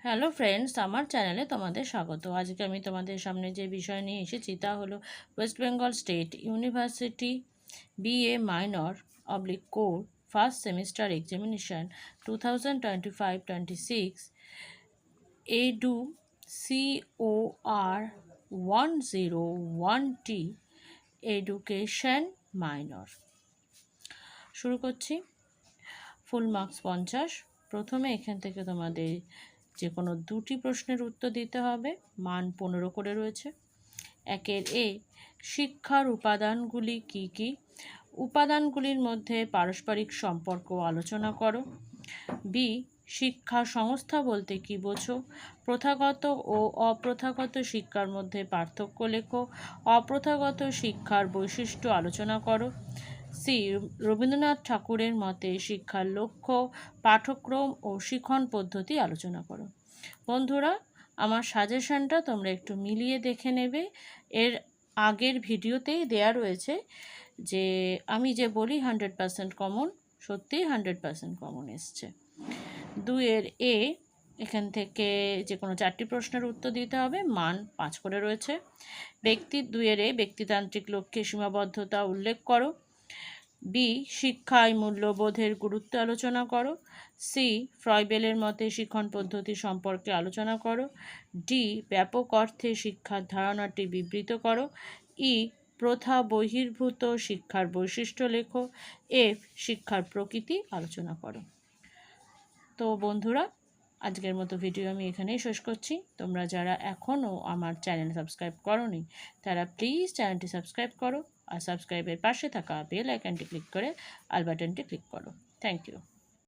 Hello friends, আমার চ্যানেলে তোমাদের স্বাগত। আজকে আমি তোমাদের সামনে যে বিষয় নিয়ে এসেছি তা হলো West Bengal state university BA minor core first semester examination 2025-26 edu COR 101T education minor. শুরু করছি। Full marks 50। প্রথমে এখান থেকে তোমাদের যে কোনো দুটি প্রশ্নের উত্তর দিতে হবে। মান 15 করে রয়েছে। একের এ, শিক্ষার উপাদানগুলি কি কি? উপাদানগুলির মধ্যে পারস্পরিক সম্পর্ক আলোচনা করো। বি, শিক্ষা সংস্থা বলতে কি বোঝো? প্রথাগত ও অপ্রথাগত শিক্ষার মধ্যে পার্থক্য লেখো। অপ্রথাগত শিক্ষার বৈশিষ্ট্য আলোচনা করো। সি, রবীন্দ্রনাথ ঠাকুরের মতে শিক্ষার লক্ষ্য, পাঠ্যক্রম ও শিক্ষণ পদ্ধতি আলোচনা করো। বন্ধুরা, আমার সাজেশনটা তোমরা একটু মিলিয়ে দেখে নেবে। এর আগের ভিডিওতেই দেয়া রয়েছে যে আমি যে বলি 100% কমন, সত্যিই 100% কমন এসছে। 2-এর এ, এখান থেকে যে কোনো 4টি প্রশ্নের উত্তর দিতে হবে। মান 5 করে রয়েছে। 2-এর এ, ব্যক্তিতান্ত্রিক লক্ষ্যে সীমাবদ্ধতা উল্লেখ করো। বি, শিক্ষায় মূল্যবোধের গুরুত্ব আলোচনা করো। সি, ফ্রয়েবেলের মতে শিক্ষণ পদ্ধতি সম্পর্কে আলোচনা করো। ডি, ব্যাপক অর্থে শিক্ষার ধারণাটি বিবৃত করো। ই, প্রথা বহির্ভূত শিক্ষার বৈশিষ্ট্য লেখো। এফ, শিক্ষার প্রকৃতি আলোচনা করো। তো বন্ধুরা, আজকের মতো ভিডিও আমি এখানেই শেষ করছি। তোমরা যারা এখনও আমার চ্যানেল সাবস্ক্রাইব করোনি তারা প্লিজ চ্যানেলটি সাবস্ক্রাইব করো আর সাবস্ক্রাইবের পাশে থাকা বেল আইকনটি ক্লিক করে অল বাটনটি ক্লিক করো। Thank you.